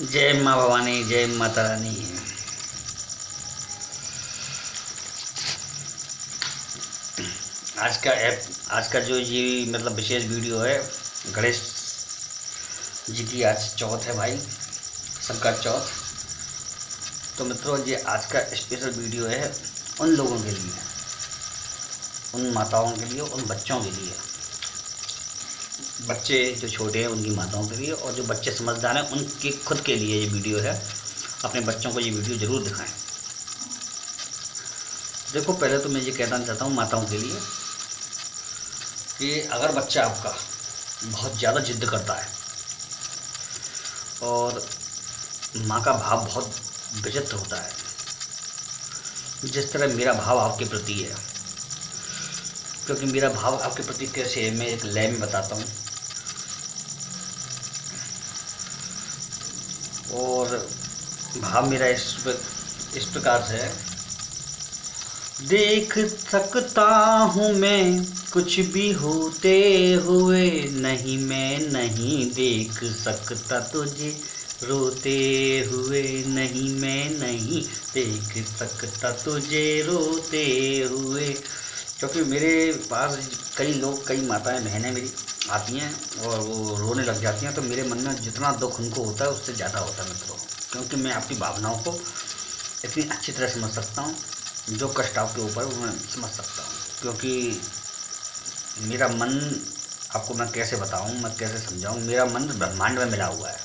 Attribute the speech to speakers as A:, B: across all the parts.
A: जय माँ भवानी, जय माता रानी। आज का जो ये मतलब विशेष वीडियो है, गणेश जी की आज चौथ है भाई, संकट चौथ। तो मित्रों, ये आज का स्पेशल वीडियो है उन लोगों के लिए, उन माताओं के लिए, उन बच्चों के लिए, बच्चे जो छोटे हैं उनकी माताओं के लिए, और जो बच्चे समझदार हैं उनके खुद के लिए ये वीडियो है। अपने बच्चों को ये वीडियो ज़रूर दिखाएं। देखो, पहले तो मैं ये कहना चाहता हूँ माताओं के लिए कि अगर बच्चा आपका बहुत ज़्यादा जिद करता है और माँ का भाव बहुत विचित्र होता है, जिस तरह मेरा भाव आपके प्रति है, क्योंकि मेरा भाव आपके प्रति कैसे है मैं एक लय में बताता हूँ। और भाव मेरा इस प्रकार से है। देख सकता हूँ मैं कुछ भी होते हुए, नहीं मैं नहीं देख सकता तुझे रोते हुए, नहीं मैं नहीं देख सकता तुझे रोते हुए। क्योंकि मेरे पास कई लोग, कई माताएं बहनें मेरी आती हैं और वो रोने लग जाती हैं, तो मेरे मन में जितना दुख उनको होता है उससे ज़्यादा होता है मित्रों, क्योंकि मैं आपकी भावनाओं को इतनी अच्छी तरह समझ सकता हूँ। जो कष्ट आपके ऊपर वो मैं समझ सकता हूँ, क्योंकि मेरा मन, आपको मैं कैसे बताऊँ, मैं कैसे समझाऊँ, मेरा मन ब्रह्मांड में मिला हुआ है।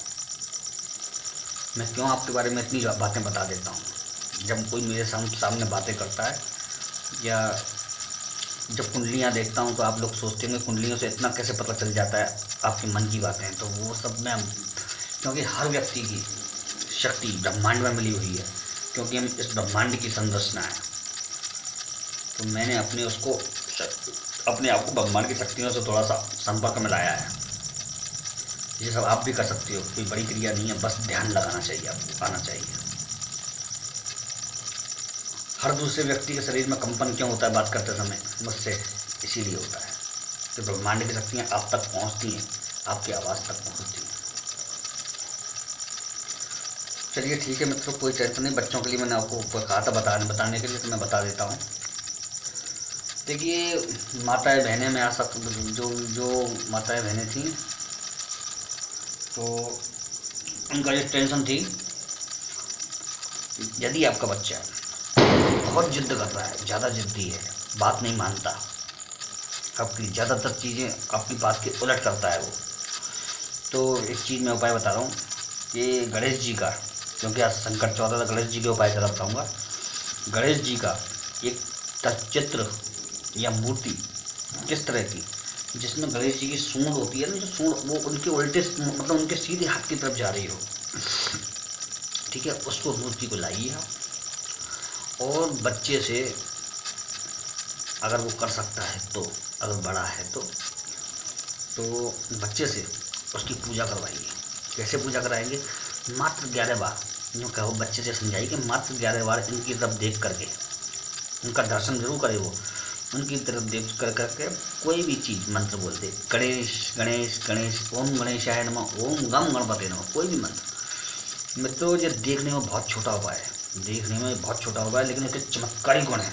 A: मैं क्यों आपके बारे में इतनी बातें बता देता हूँ। जब कोई मेरे सामने बातें करता है या जब कुंडलियाँ देखता हूँ तो आप लोग सोचते हैं कुंडलियों से इतना कैसे पता चल जाता है आपके मन की बातें, तो वो सब मैं, क्योंकि हर व्यक्ति की शक्ति ब्रह्मांड में मिली हुई है, क्योंकि हम इस ब्रह्मांड की संरचना है। तो मैंने अपने आप को ब्रह्मांड की शक्तियों से थोड़ा सा संपर्क में लाया है। ये सब आप भी कर सकते हो, कोई बड़ी क्रिया नहीं है, बस ध्यान लगाना चाहिए, आपको आना चाहिए। हर दूसरे व्यक्ति के शरीर में कंपन क्यों होता है बात करते समय, मुझसे इसीलिए होता है कि ब्रह्मांड की शक्तियाँ आप तक पहुँचती हैं, आपकी आवाज़ तक पहुँचती हैं। चलिए ठीक है मित्रों, कोई टेंशन नहीं। बच्चों के लिए मैंने आपको कहा था बताने के लिए, तो मैं बता देता हूँ। देखिए, माताएं बहनें में आ सक जो माताएं बहनें थीं, तो उनका ये टेंशन थी, यदि आपका बच्चा बहुत जिद कर रहा है, ज़्यादा जिद्दी है, बात नहीं मानता, आपकी ज़्यादातर चीज़ें आपकी बात के उलट करता है वो, तो एक चीज़ मैं उपाय बता रहा हूँ कि गणेश जी का, क्योंकि आज संकट चौथ है, गणेश जी के उपाय ज़्यादा बताऊँगा। गणेश जी का एक चित्र या मूर्ति किस तरह की, जिसमें गणेश जी की सूंड होती है ना, जो सूंड वो उनके उल्टे, मतलब उनके सीधे हाथ की तरफ जा रही हो, ठीक है, उसको मूर्ति को लाइए आप, और बच्चे से अगर वो कर सकता है तो, अगर बड़ा है तो बच्चे से उसकी पूजा करवाइए। कैसे पूजा कराएंगे? मात्र 11 बार, जो कहो बच्चे से समझाइए कि मात्र 11 बार इनकी तरफ देख करके, उनका दर्शन जरूर करे वो, उनकी तरफ देख कर करके कोई भी चीज़ मंत्र बोल दे, गणेश गणेश गणेश, ओम गणेशाय नमः, ओम गम गणपते नमः, कोई भी मंत्र। मित्रों, ये देखने में बहुत छोटा उपाय है, देखने में बहुत छोटा उपाय है, लेकिन इसके चमत्कारी गुण है।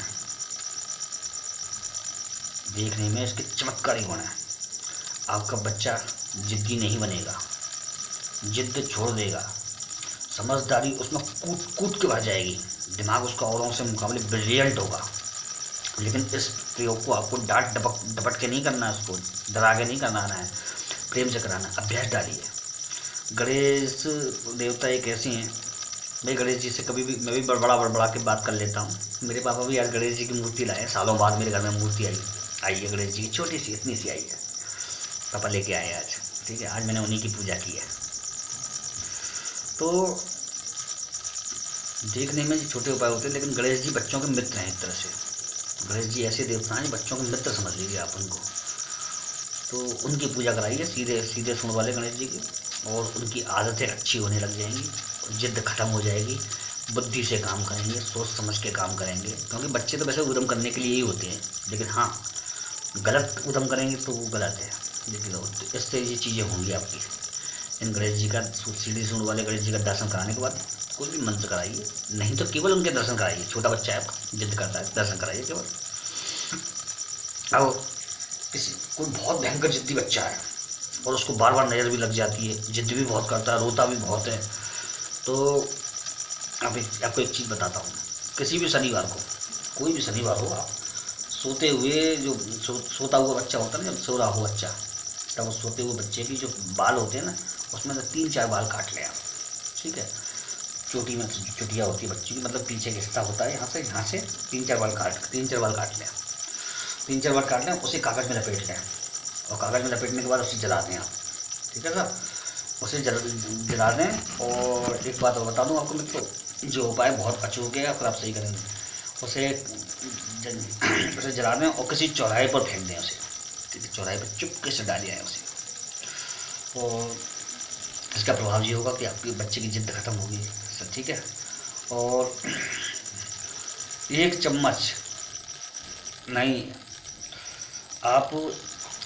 A: देखने में इसके चमत्कारी गुण है। आपका बच्चा जिद्दी नहीं बनेगा, जिद्द छोड़ देगा, समझदारी उसमें कूद कूद के भर जाएगी, दिमाग उसका औरों से मुकाबले ब्रिलियंट होगा। लेकिन इस प्रयोग को आपको डांट डपट के नहीं करना है, उसको डरा के नहीं कराना है, प्रेम से कराना है। अभ्यास डालिए। गणेश देवता एक ऐसे हैं भाई, गणेश जी से कभी भी मैं भी बड़बड़ा के बात कर लेता हूँ। मेरे पापा भी आज गणेश जी की मूर्ति लाए, सालों बाद मेरे घर में मूर्ति आई है गणेश जी की, छोटी सी, इतनी सी आई है, पापा लेके आए आज, ठीक है, आज मैंने उन्हीं की पूजा की है। तो देखने में छोटे उपाय होते हैं, लेकिन गणेश जी बच्चों के मित्र हैं एक तरह से। गणेश जी ऐसे देवता हैं, बच्चों के मित्र समझ लीजिए आप उनको। तो उनकी पूजा कराइए, सीधे सीधे सुन वाले गणेश जी की, और उनकी आदतें अच्छी होने लग जाएंगी, जिद्द खत्म हो जाएगी, बुद्धि से काम करेंगे, सोच समझ के काम करेंगे। क्योंकि बच्चे तो वैसे उद्यम करने के लिए ही होते हैं, लेकिन हाँ, गलत उद्यम करेंगे तो वो गलत है। देखिए, तो इससे ये चीज़ें होंगी आपकी, इन गणेश जी का सीढ़ी सूंड वाले गणेश जी का दर्शन कराने के बाद कोई भी मंत्र कराइए, नहीं तो केवल उनके दर्शन कराइए। छोटा बच्चा है, जिद करता है, दर्शन कराइए केवल। अब किसी कोई बहुत भयंकर जिद्दी बच्चा है और उसको बार बार नज़र भी लग जाती है, जिद भी बहुत करता है, रोता भी बहुत है, तो आपको एक चीज़ बताता हूँ। किसी भी शनिवार को, कोई भी शनिवार हो, आप सोते हुए जो सोता हुआ बच्चा होता है ना, जब सो रहा हो बच्चा, तब उस सोते हुए बच्चे की जो बाल होते हैं ना, उसमें से 3-4 बाल काट लें आप, ठीक है। चोटी में चुटिया होती है बच्ची की, मतलब पीछे का हिस्सा होता है, यहाँ से 3-4 बाल काट लें। 3-4 बाल काट लें, उसे कागज़ में लपेट लें, और कागज़ में लपेटने के बाद उसे जला दें आप, ठीक है सर। उसे जला दें। और एक बात और बता दूँ आपको मित्रों, जो उपाय बहुत अचूक है, फिर आप सही करेंगे। उसे जला दें और किसी चौराहे पर फेंक दें उसे, ठीक है। चौराहे पर चुपके से डालिए उसे, और इसका प्रभाव ये होगा कि आपके बच्चे की जिद खत्म होगी सर, ठीक है। और 1 चम्मच नहीं, आप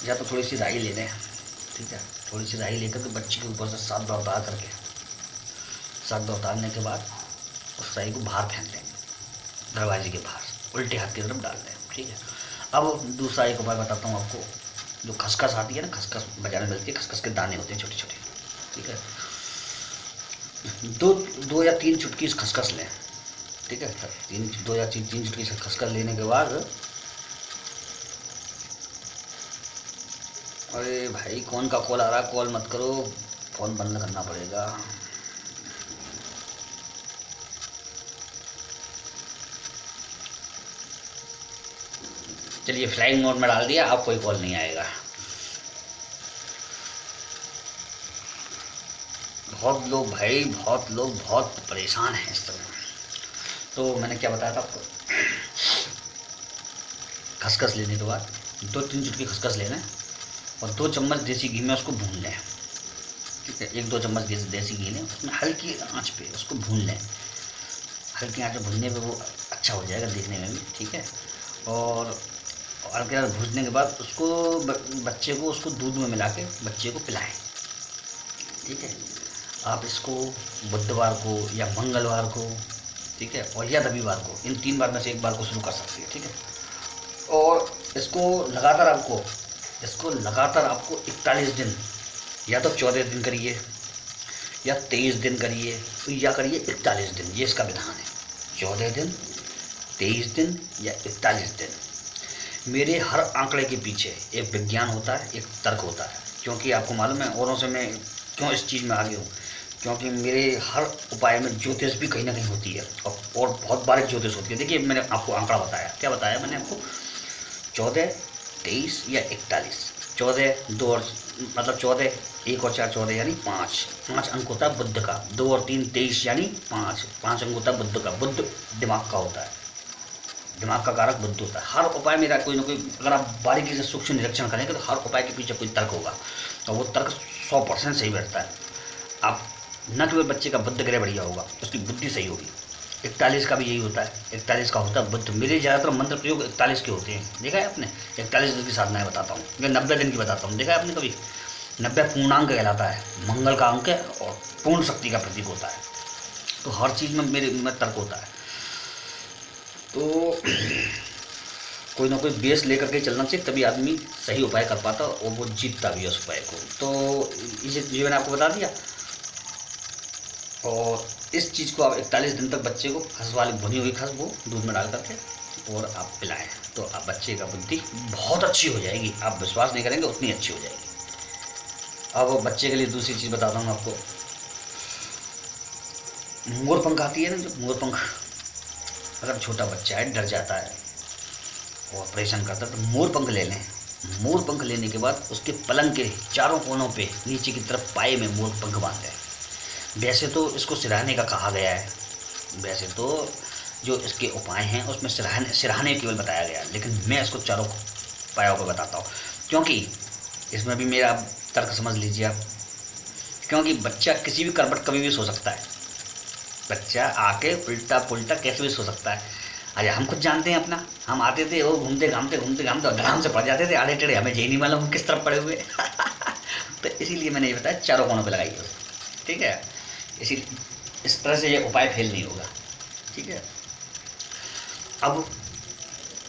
A: या तो थोड़ी सी राई ले लें, ठीक है। थोड़ी सी राई लेकर के बच्चे के ऊपर से 7 बार उतार करके, 7 बार उतारने के बाद उस राई को बाहर फेंक दें, दरवाजे के बाहर उल्टे हाथ की तरफ डाल दें, ठीक है। अब दूसरा एक उपाय बताता हूँ आपको। जो खसखस आती है ना, खसखस बाजार में मिलती है, खसखस के दाने होते हैं छोटे छोटे, ठीक है। 2 या 3 चुटकी खसखस लें, ठीक है। 2 या 3 चुटकी खसखस लेने के बाद, अरे भाई कौन का कॉल आ रहा है, कॉल मत करो, फ़ोन बंद करना पड़ेगा। चलिए फ्लाइंग मोड में डाल दिया, अब कोई कॉल नहीं आएगा। बहुत लोग भाई, बहुत लोग बहुत परेशान हैं इस समय। तो मैंने क्या बताया था आपको, खसखस लेने के बाद 2-3 चुटकी खसखस लेना और 2 चम्मच देसी घी में उसको भून लें, ठीक है। 1-2 चम्मच देसी घी लें, उसमें हल्की आंच पे उसको भून लें। हल्की आंच पे भूनने पे वो अच्छा हो जाएगा देखने में भी, ठीक है। और हल्के आंच भूनने के बाद उसको बच्चे को उसको दूध में मिला के बच्चे को पिलाएं, ठीक है। आप इसको बुधवार को या मंगलवार को, ठीक है, और या रविवार को, इन 3 बार में से एक बार को शुरू कर सकते हैं, ठीक है। और इसको लगातार आपको 41 दिन, या तो 14 दिन करिए या 23 दिन करिए, या करिए 41 दिन, ये इसका विधान है। 14 दिन, 23 दिन या 41 दिन। मेरे हर आंकड़े के पीछे एक विज्ञान होता है, एक तर्क होता है। क्योंकि आपको मालूम है औरों से मैं क्यों इस चीज़ में आगे हूँ, क्योंकि मेरे हर उपाय में ज्योतिष भी कहीं ना कहीं होती है, और बहुत बारीक ज्योतिष होती है। देखिए मैंने आपको आंकड़ा बताया, क्या बताया मैंने आपको, 14, 23 या 41। 14, 2 और मतलब 14, 1 और 4 14 यानी 5 अंक होता है बुध का। 2 और 3 23 यानी 5 अंक होता है बुध का। बुध दिमाग का होता है, दिमाग का कारक बुध होता है। हर उपाय मेरा कोई ना कोई, अगर आप बारीकी से सूक्ष्म निरीक्षण करेंगे तो हर उपाय के पीछे कोई तर्क होगा, तो वो तर्क 100% सही बैठता है। आप न केवल बच्चे का बुद्ध ग्रह बढ़िया होगा, उसकी बुद्धि सही होगी। 41 का भी यही होता है, 41 का होता है बुद्ध। मेरे ज़्यादातर मंत्र प्रयोग 41 के होते हैं, देखा है आपने। 41 दिन की साधनाएँ बताता हूँ, मैं 90 दिन की बताता हूँ, देखा है आपने कभी। 90 पूर्णांक कहलाता है, मंगल का अंक है और पूर्ण शक्ति का प्रतीक होता है। तो हर चीज़ में मेरे में तर्क होता है, तो कोई ना कोई बेस लेकर के चलना चाहिए, तभी आदमी सही उपाय कर पाता और वो जीतता भी है उस उपाय को। तो ये मैंने आपको बता दिया। और इस चीज़ को आप 41 दिन तक बच्चे को खस वाली भुनी हुई खस वो दूध में डाल करके और आप पिलाएं, तो आप बच्चे का बुद्धि बहुत अच्छी हो जाएगी। आप विश्वास नहीं करेंगे, उतनी अच्छी हो जाएगी। अब बच्चे के लिए दूसरी चीज़ बताता हूँ आपको। मोर पंख आती है ना, जो मोर पंख, अगर छोटा बच्चा है डर जाता है और ऑपरेशन करता है, तो मोर पंख ले लें। मोर पंख लेने के बाद उसके पलंग के चारों कोनों पे नीचे की तरफ पाए में मोर पंख बांधे। वैसे तो इसको सिरहाने का कहा गया है, वैसे तो जो इसके उपाय हैं उसमें सिरहाने केवल बताया गया है, लेकिन मैं इसको चारों उपायों को बताता हूँ, क्योंकि इसमें भी मेरा तर्क समझ लीजिए आप। क्योंकि बच्चा किसी भी करवट कभी भी सो सकता है, बच्चा आके उल्टा पुल्टा कैसे भी सो सकता है। अरे हम खुद जानते हैं अपना, हम आते थे वो घूमते घामते धड़ाम से पड़ जाते थे आधे टेढ़े, हमें यही नहीं मालूम हम किस तरफ पड़े हुए तो इसीलिए मैंने ये बताया चारों कोनों पे लगाइए उसे, ठीक है। इसी इस तरह से ये उपाय फेल नहीं होगा, ठीक है। अब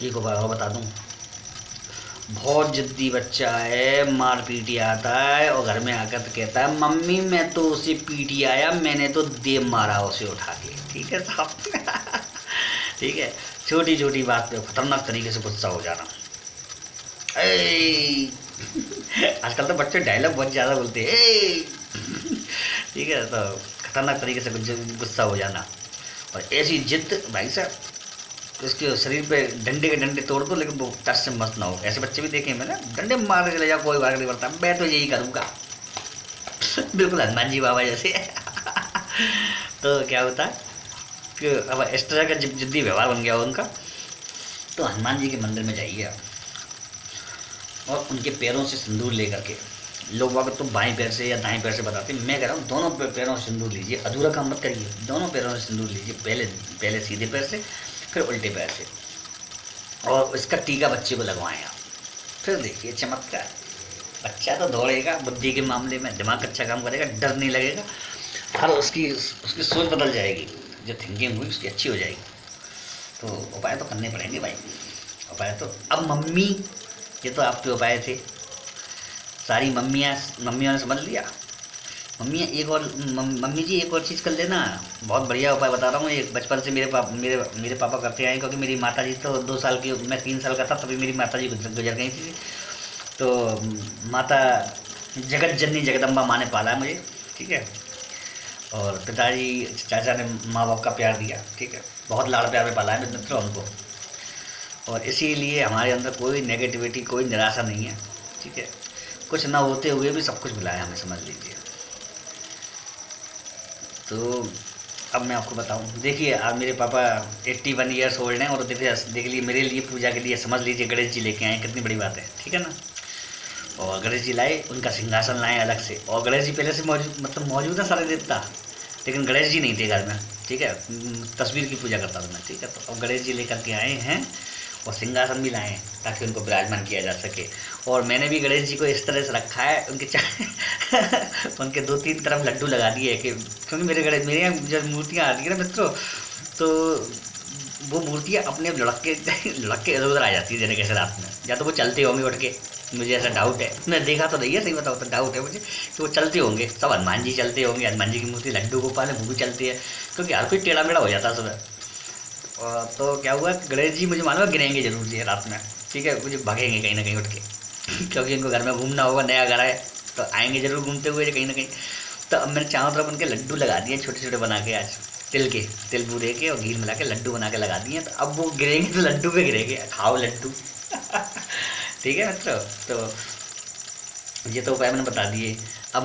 A: एक उपाय और बता दूं। बहुत जिद्दी बच्चा है, मार पीटी आता है और घर में आकर तो कहता है मम्मी मैं तो उसे पीटी आया, मैंने तो दे मारा उसे उठा के, ठीक है साहब। ठीक है, छोटी छोटी बात पे खतरनाक तरीके से गुस्सा हो जाना। आजकल तो बच्चे डायलॉग बहुत ज़्यादा बोलते हैं, ठीक है। तो खतरनाक तरीके से गुस्सा हो जाना और ऐसी जिद भाई साहब उसके शरीर पे डंडे के डंडे तोड़ दो, लेकिन वो टच से मस्त ना हो। ऐसे बच्चे भी देखे मैंने, डंडे मार के ले जाओ, कोई भाग नहीं पड़ता, मैं तो यही करूँगा। बिल्कुल हनुमान जी बाबा जैसे। तो क्या होता है कि अब इस तरह का जिद्दी व्यवहार बन गया हो उनका, तो हनुमान जी के मंदिर में जाइए आप और उनके पैरों से सिंदूर लेकर के, लोग वक्त तो बाएं पैर से या दाएं पैर से बताते हैं, मैं कह रहा हूँ दोनों पैरों से सिंदूर लीजिए, अधूरा काम मत करिए, दोनों पैरों से सिंदूर लीजिए, पहले सीधे पैर से फिर उल्टे पैर से, और इसका टीका बच्चे को लगवाएं आप। फिर देखिए चमत्कार, बच्चा तो दौड़ेगा, बुद्धि के मामले में दिमाग अच्छा काम करेगा, डर नहीं लगेगा, हर उसकी सोच बदल जाएगी, जो थिंकिंग हुई उसकी अच्छी हो जाएगी। तो उपाय तो करने पड़ेंगे भाई, उपाय तो। अब मम्मी, ये तो आपके उपाय थे, सारी मम्मियों ने समझ लिया। मम्मी जी एक और चीज़ कर लेना, बहुत बढ़िया उपाय बता रहा हूँ। एक बचपन से मेरे पापा करते आए, क्योंकि मेरी माता जी तो 2 साल की, मैं 3 साल का था तभी मेरी माता जी गुजर गई थी। तो माता जगत जननी जगदम्बा माँ ने पाला है मुझे, ठीक है। और पिताजी चाचा ने माँ बाप का प्यार दिया, ठीक है, बहुत लाड़ प्यार में पाला है मित्रों हमको। और इसीलिए हमारे अंदर कोई नेगेटिविटी, कोई निराशा नहीं है, ठीक है। कुछ ना होते हुए भी सब कुछ मिला है हमें, समझ लीजिए। तो अब मैं आपको बताऊं, देखिए आज मेरे पापा 81 ईयर्स ओल्ड हैं और देख लिए मेरे लिए पूजा के लिए समझ लीजिए गणेश जी लेके आए, कितनी बड़ी बात है, ठीक है ना। और गणेश जी लाए, उनका सिंहासन लाए अलग से, और गणेश जी पहले से मौजूद है सारे देवता, लेकिन गणेश जी नहीं थे घर में, ठीक है, तस्वीर की पूजा करता था मैं, ठीक है। तो अब गणेश जी लेकर के आए हैं और सिंहासन भी लाए हैं ताकि उनको विराजमान किया जा सके। और मैंने भी गणेश जी को इस तरह से रखा है, उनके 2-3 तरफ लड्डू लगा दिए कि, क्योंकि मेरे यहाँ जब मूर्तियाँ आती है ना मित्रों, तो वो मूर्तियाँ अपने लुढ़क के इधर उधर आ जाती है जैसे कैसे रात में, या तो वो चलते होंगे उठ के, मुझे ऐसा डाउट है, मैं देखा तो नहीं है, सही बताओ तो डाउट है मुझे कि वो चलते होंगे। सब हनुमान जी चलते होंगे, हनुमान जी की मूर्ति लड्डू गोपाल है वो भी चलती है, क्योंकि हर कोई टेढ़ा मेढ़ा हो जाता है सुबह। तो क्या हुआ, गणेश जी मुझे मालूम है गिरेंगे जरूर जी रात में, ठीक है, मुझे भागेंगे कहीं ना कहीं उठ के, क्योंकि इनको घर में घूमना होगा, नया घर है तो आएंगे जरूर घूमते हुए कहीं ना कहीं। तो अब मैंने चारों तरफ उनके लड्डू लगा दिए, छोटे छोटे बना के, आज तिल बूरे के और घी मिला के लड्डू बना के लगा दिए। तो अब वो गिरेंगे तो लड्डू पे गिरेंगे, खाओ लड्डू। ठीक है मित्रों, तो ये तो उपाय मैंने बता दिए। अब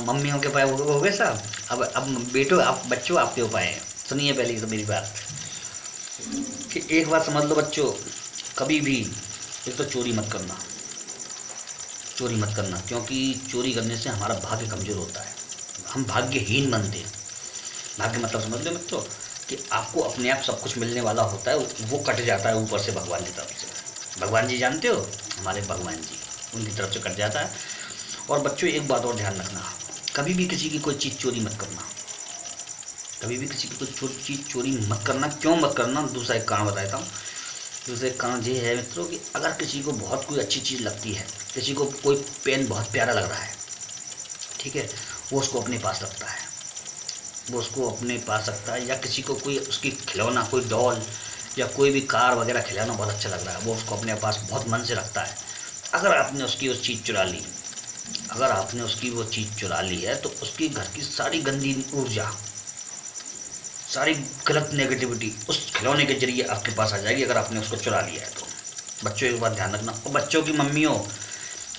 A: मम्मियों के उपाय हो गए साहब, अब बेटो बच्चों आपके उपाय हैं। सुनिए पहले तो मेरी बात, कि एक बात समझ लो बच्चों, कभी भी एक तो चोरी मत करना, क्योंकि चोरी करने से हमारा भाग्य कमज़ोर होता है, हम भाग्यहीन बनते हैं। भाग्य मतलब समझ लो मित्रों कि आपको अपने आप सब कुछ मिलने वाला होता है, वो कट जाता है ऊपर से भगवान की तरफ से। भगवान जी जानते हो, हमारे भगवान जी, उनकी तरफ से कट जाता है। और बच्चों एक बात और ध्यान रखना, कभी भी किसी की कोई चीज़ चोरी मत करना, कभी भी किसी की कोई चीज़ चोरी मत करना। क्यों मत करना, दूसरा एक कारण बताता हूँ। दूसरा एक कारण ये है मित्रों कि अगर किसी को बहुत कोई अच्छी चीज़ लगती है, किसी को कोई पेन बहुत प्यारा लग रहा है, ठीक है, वो उसको अपने पास रखता है, या किसी को कोई उसकी खिलौना, कोई डॉल या कोई भी कार वगैरह खिलौना बहुत अच्छा लग रहा है, वो उसको अपने पास बहुत मन से रखता है। अगर आपने उसकी वो चीज़ चुरा ली है, तो उसकी घर की सारी गंदी ऊर्जा, सारी गलत नेगेटिविटी उस खिलौने के जरिए आपके पास आ जाएगी, अगर आपने उसको चुरा लिया है तो। बच्चों एक बात ध्यान रखना। और बच्चों की मम्मियों,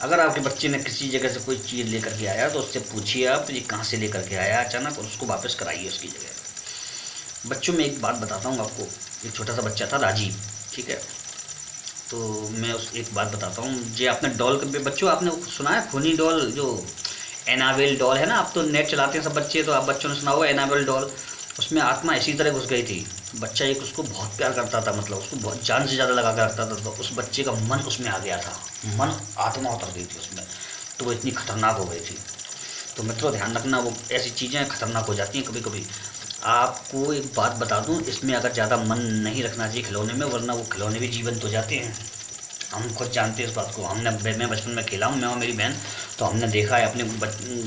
A: अगर आपके बच्चे ने किसी जगह से कोई चीज़ लेकर के आया तो उससे पूछिए आप ये कहाँ से लेकर के आया अचानक, और उसको वापस कराइए उसकी जगह। बच्चों में एक बात बताता हूँ आपको, एक छोटा सा बच्चा था राजीव, ठीक है, तो मैं एक बात बताता हूँ। जो आपने डॉल के बच्चों, आपने सुना है खूनी डॉल, जो एनाबेल डॉल है ना, आप तो नेट चलाते हैं सब बच्चे, तो आप बच्चों ने सुना होगा एनाबेल डॉल। उसमें आत्मा इसी तरह घुस गई थी, बच्चा एक उसको बहुत प्यार करता था, मतलब उसको बहुत जान से ज़्यादा लगा कर रखता था, तो उस बच्चे का मन उसमें आ गया था, मन आत्मा उतर गई थी उसमें। तो वो इतनी खतरनाक हो गई थी। तो मित्रों ध्यान रखना, वो ऐसी चीज़ें खतरनाक हो जाती हैं कभी कभी। आपको एक बात बता दूं, इसमें अगर ज़्यादा मन नहीं रखना चाहिए खिलौने में, वरना वो खिलौने भी जीवंत हो जाते हैं। हम खुद जानते हैं इस बात को। मैं बचपन में खेला हूँ, मैं और मेरी बहन, तो हमने देखा है अपने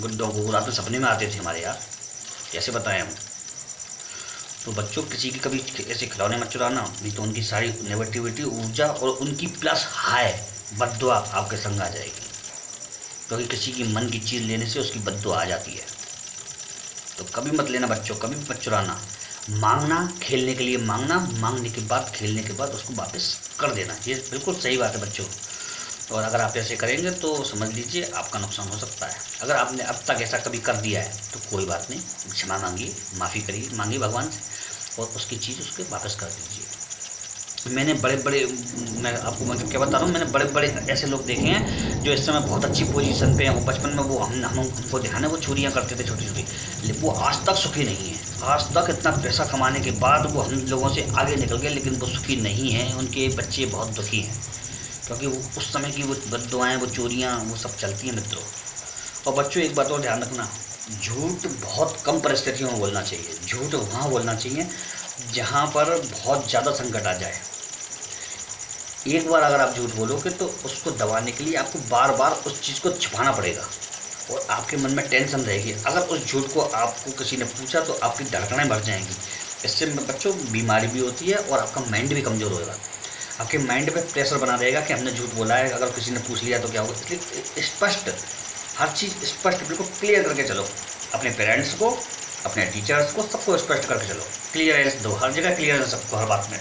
A: गुड्डों को रात में सपने में आते थे हमारे यार, कैसे बताएं हम। तो बच्चों किसी की कभी ऐसे खिलौने मत चुराना, नहीं तो उनकी सारी नेगेटिविटी ऊर्जा और उनकी प्लस हाई बद्दुआ आपके संग आ जाएगी। क्योंकि किसी की मन की चीज़ लेने से उसकी बद्दुआ आ जाती है। तो कभी मत लेना बच्चों, कभी मत चुराना। मांगना, खेलने के लिए मांगना, मांगने के बाद खेलने के बाद उसको वापस कर देना, ये बिल्कुल सही बात है बच्चों। और अगर आप ऐसे करेंगे तो समझ लीजिए आपका नुकसान हो सकता है। अगर आपने अब तक ऐसा कभी कर दिया है तो कोई बात नहीं, क्षमा मांगिए, माफ़ी करिए, मांगिए भगवान से, और उसकी चीज़ उसके वापस कर दीजिए। मैंने मैं आपको मतलब क्या बता रहा हूँ, मैंने बड़े बड़े ऐसे लोग देखे हैं जो इस समय बहुत अच्छी पोजीशन पे हैं। वो बचपन में वो हमको ध्यान है, वो चोरियाँ करते थे छोटी छोटी, लेकिन वो आज तक सुखी नहीं है। आज तक इतना पैसा कमाने के बाद वो हम लोगों से आगे निकल गए, लेकिन वो सुखी नहीं है। उनके बच्चे बहुत दुखी हैं, क्योंकि वो उस समय की वो बद्दुआएँ, वो चोरियाँ, वो सब चलती हैं मित्रों। और बच्चों एक बात और ध्यान रखना, झूठ बहुत कम परिस्थितियों में बोलना चाहिए। झूठ वहाँ बोलना चाहिए जहाँ पर बहुत ज़्यादा संकट आ जाए। एक बार अगर आप झूठ बोलोगे तो उसको दबाने के लिए आपको बार बार उस चीज़ को छिपाना पड़ेगा, और आपके मन में टेंशन रहेगी। अगर उस झूठ को आपको किसी ने पूछा तो आपकी धड़कनें बढ़ जाएंगी। इससे बच्चों बीमारी भी होती है और आपका माइंड भी कमज़ोर होगा। आपके माइंड पे प्रेशर बना रहेगा कि हमने झूठ बोला है, अगर किसी ने पूछ लिया तो क्या होगा। इसलिए स्पष्ट, हर चीज़ स्पष्ट बिल्कुल क्लियर करके चलो। अपने पेरेंट्स को, अपने टीचर्स को, सबको स्पष्ट करके चलो। क्लियरेंस दो, हर जगह क्लियरेंस सबको, हर बात में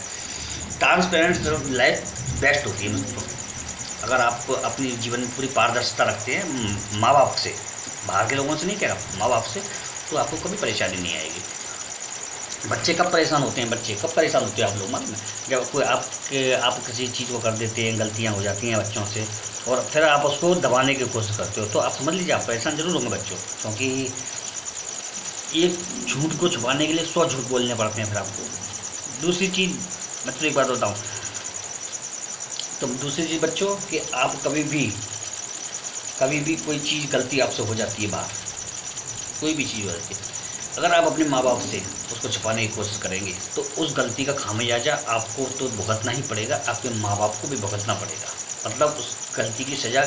A: ट्रांसपेरेंट लाइफ बेस्ट होती है मित्रों। अगर आप अपनी जीवन में पूरी पारदर्शिता रखते हैं माँ बाप से, बाहर के लोगों से नहीं कह रहा, माँ बाप से, तो आपको कभी परेशानी नहीं आएगी। बच्चे कब परेशान होते हैं, बच्चे कब परेशान होते हैं आप लोग मालूम है, जब कोई आप किसी चीज़ को कर देते हैं, गलतियाँ हो जाती हैं बच्चों से, और फिर आप उसको दबाने की कोशिश करते हो, तो आप समझ लीजिए आप परेशान जरूर होंगे बच्चों। क्योंकि एक झूठ को छुपाने के लिए 100 झूठ बोलने पड़ते हैं फिर आपको। दूसरी चीज़ बच्चों एक बात बताऊँ, तो दूसरी चीज़ बच्चों कि आप कभी भी कोई चीज़ गलती आपसे हो जाती है बाहर, कोई भी चीज़ हो जाती है, अगर आप अपने माँ बाप से उसको छुपाने की कोशिश करेंगे तो उस गलती का खामियाजा आपको तो भुगतना ही पड़ेगा, आपके माँ बाप को भी भुगतना पड़ेगा। मतलब उस गलती की सज़ा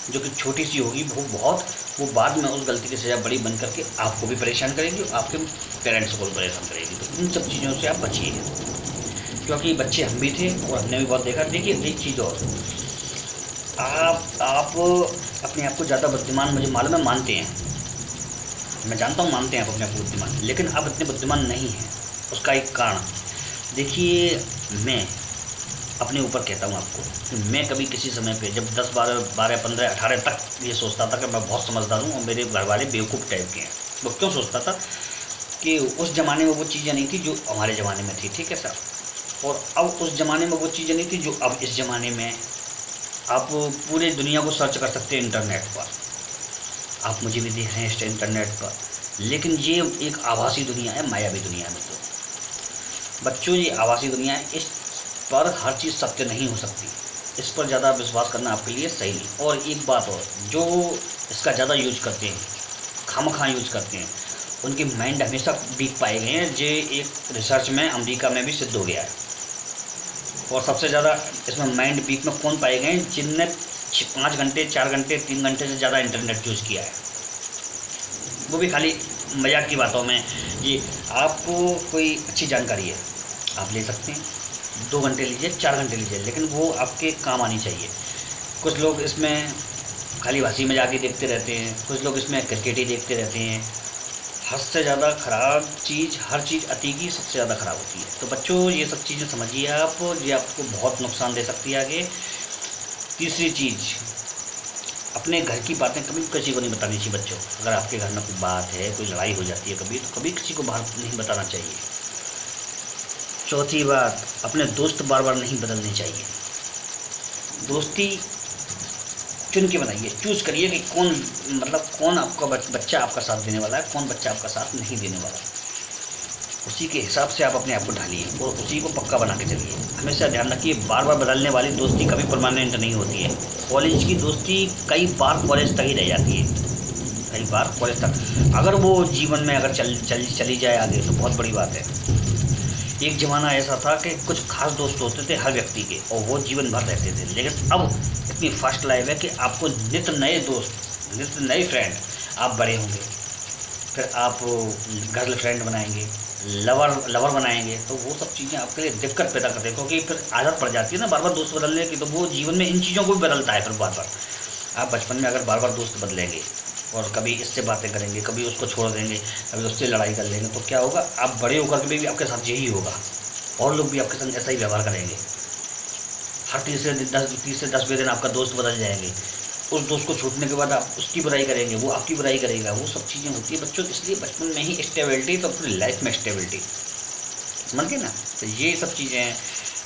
A: जो कि छोटी सी होगी वो बाद में उस गलती की सज़ा बड़ी बन करके आपको भी परेशान करेगी और आपके पेरेंट्स को भी परेशान करेगी। तो इन सब चीज़ों से आप बचिए, क्योंकि बच्चे हम भी थे और हमने भी बहुत देखा। देखिए एक चीज़ और, आप अपने आप को ज़्यादा बुद्धिमान, मुझे मालूम है, मानते हैं, मैं जानता हूँ मानते हैं आप अपने आप को बुद्धिमान, लेकिन आप इतने बुद्धिमान नहीं हैं। उसका एक कारण देखिए, मैं अपने ऊपर कहता हूँ आपको कि मैं कभी किसी समय पे जब 10, 12, 15, 18 तक ये सोचता था कि मैं बहुत समझदार हूँ और मेरे घर वाले बेवकूफ़ टाइप के हैं। वो क्यों सोचता था कि उस ज़माने में वो चीज़ें नहीं थी जो हमारे ज़माने में थी, ठीक है सर, और अब उस ज़माने में वो चीज़ें नहीं थी जो अब इस ज़माने में। आप पूरे दुनिया को सर्च कर सकते हैं इंटरनेट पर, आप मुझे भी देख रहे हैं इस इंटरनेट पर, लेकिन ये एक आभासी दुनिया है, मायावी दुनिया है बच्चों। ये आभासी दुनिया है, इस पर हर चीज़ सत्य नहीं हो सकती, इस पर ज़्यादा विश्वास करना आपके लिए सही नहीं। और एक बात और, जो इसका ज़्यादा यूज करते हैं, खामखा यूज करते हैं, उनके माइंड हमेशा वीक पाए गए हैं। जो एक रिसर्च में अमेरिका में भी सिद्ध हो गया है। और सबसे ज़्यादा इसमें माइंड वीक में कौन पाए गए हैं, जिनने 5 घंटे, 4 घंटे, 3 घंटे से ज़्यादा इंटरनेट यूज़ किया है, वो भी खाली मजाक की बातों में। ये आपको कोई अच्छी जानकारी है आप ले सकते हैं, 2 घंटे लीजिए, 4 घंटे लीजिए, लेकिन वो आपके काम आनी चाहिए। कुछ लोग इसमें खाली हंसी मजाक ही देखते रहते हैं, कुछ लोग इसमें क्रिकेट ही देखते रहते हैं। हद से ज़्यादा ख़राब चीज़, हर चीज़ अति की सबसे ज़्यादा ख़राब होती है। तो बच्चों ये सब चीज़ें समझिए आप, ये आपको बहुत नुकसान दे सकती है आगे। तीसरी चीज़, अपने घर की बातें कभी किसी को नहीं बतानी चाहिए बच्चों। अगर आपके घर में कोई बात है, कोई लड़ाई हो जाती है कभी, तो कभी किसी को बाहर नहीं बताना चाहिए। चौथी बात, अपने दोस्त बार बार नहीं बदलने चाहिए। दोस्ती चुन के बनाइए, चूज़ करिए कि कौन आपका बच्चा आपका साथ देने वाला है, कौन बच्चा आपका साथ नहीं देने वाला। उसी के हिसाब से आप अपने आप को ढालिए और उसी को पक्का बना के चलिए। हमेशा ध्यान रखिए, बार बार बदलने वाली दोस्ती कभी परमानेंट नहीं होती है। कॉलेज की दोस्ती कई बार कॉलेज तक ही रह जाती है, कई बार कॉलेज तक। अगर वो जीवन में अगर चली जाए आगे तो बहुत बड़ी बात है। एक ज़माना ऐसा था कि कुछ खास दोस्त होते थे हर व्यक्ति के और वो जीवन भर रहते थे, लेकिन अब इतनी फास्ट लाइफ है कि आपको नित्य नए दोस्त, नित्य नए फ्रेंड। आप बड़े होंगे, फिर आप गर्ल फ्रेंड बनाएंगे, लवर बनाएंगे, तो वो सब चीज़ें आपके लिए दिक्कत पैदा करते हैं, क्योंकि फिर आदत पड़ जाती है ना बार बार दोस्त बदलने की, तो वो जीवन में इन चीज़ों को भी बदलता है फिर बार बार। आप बचपन में अगर बार बार दोस्त बदलेंगे और कभी इससे बातें करेंगे, कभी उसको छोड़ देंगे, कभी उससे लड़ाई कर लेंगे, तो क्या होगा, आप बड़े होकर के भी आपके साथ यही होगा और लोग भी आपके साथ ऐसा ही व्यवहार करेंगे। हर तीसरे 10वें दिन आपका दोस्त बदल जाएंगे। उस दोस्त को छूटने के बाद आप उसकी बुराई करेंगे, वो आपकी बुराई करेगा, वो सब चीज़ें होती है बच्चों। इसलिए बचपन में ही स्टेबिलिटी, तो अपनी लाइफ में स्टेबिलिटी, समझ गए ना। तो ये सब चीज़ें हैं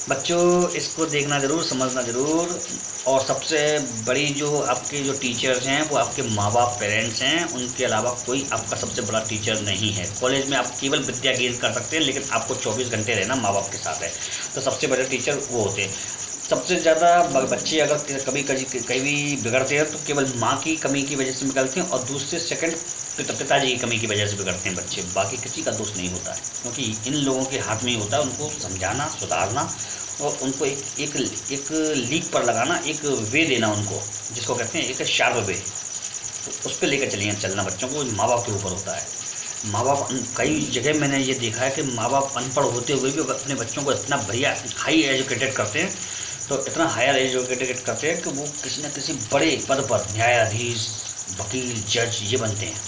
A: बच्चों, इसको देखना ज़रूर, समझना ज़रूर। और सबसे बड़ी जो आपके जो टीचर्स हैं वो आपके माँ बाप, पेरेंट्स हैं, उनके अलावा कोई आपका सबसे बड़ा टीचर नहीं है। कॉलेज में आप केवल विद्या गेन कर सकते हैं, लेकिन आपको 24 घंटे रहना माँ बाप के साथ है, तो सबसे बड़े टीचर वो होते हैं। सबसे ज़्यादा बच्चे अगर कभी बिगड़ते हैं तो केवल माँ की कमी की वजह से बिगड़ते हैं, और दूसरे सेकंड पिताजी की कमी की वजह से बिगड़ते हैं बच्चे। बाकी किसी का दोष नहीं होता है, क्योंकि इन लोगों के हाथ में ही होता है उनको समझाना, सुधारना, और उनको एक लीक पर लगाना, एक वे देना उनको, जिसको कहते हैं एक शार्प वे। तो उस पर लेकर चलना बच्चों को माँ बाप के ऊपर होता है। माँ बाप, कई जगह मैंने ये देखा है कि माँ बाप अनपढ़ होते हुए भी अपने बच्चों को इतना बढ़िया हाई एजुकेटेड करते हैं, तो इतना हायर एजुकेटेड करते हैं कि वो किसी न किसी बड़े पद पर न्यायाधीश, वकील, जज ये बनते हैं।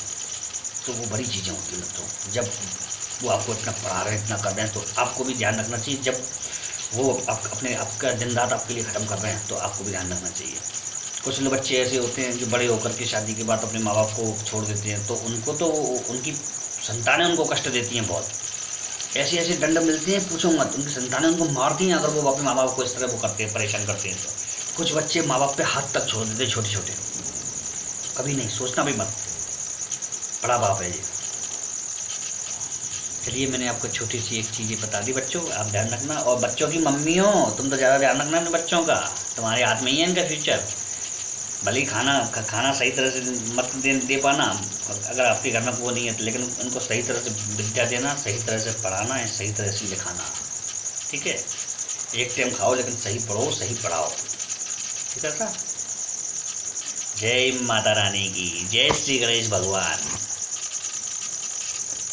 A: तो वो बड़ी चीज़ें होती हैं बच्चों। जब वो आपको इतना पढ़ा रहे हैं, इतना कर रहे हैं, तो आपको भी ध्यान रखना चाहिए। जब वो आपका दिन रात आपके लिए ख़त्म कर रहे हैं, तो आपको भी ध्यान रखना चाहिए। कुछ लोग बच्चे ऐसे होते हैं जो बड़े होकर के शादी के बाद अपने माँ बाप को छोड़ देते हैं, तो उनको तो उनकी संतानें उनको कष्ट देती हैं बहुत। ऐसी ऐसी दंड मिलती हैं, पूछो मत। उनकी संतानें उनको मारती हैं अगर वो अपने माँ बाप को इस तरह वो करते हैं, परेशान करते हैं। तो कुछ बच्चे माँ बाप पे हाथ तक छोड़ देते हैं, छोटे छोटे। कभी नहीं सोचना भी मत, बड़ा बाप है ये। चलिए, मैंने आपको छोटी सी एक चीज़ बता दी बच्चों, आप ध्यान रखना। और बच्चों की मम्मी हो तुम तो ज़्यादा ध्यान रखना अपने बच्चों का, तुम्हारे हाथ में ही है इनका फ्यूचर। भले ही खाना सही तरह से मत दे पाना, अगर आपके घर में वो नहीं है तो, लेकिन उनको सही तरह से विद्या देना, सही तरह से पढ़ाना है, सही तरह से लिखाना, ठीक है। एक टाइम खाओ लेकिन सही पढ़ो, सही पढ़ाओ, ठीक है। जय माता रानी की, जय श्री गणेश भगवान।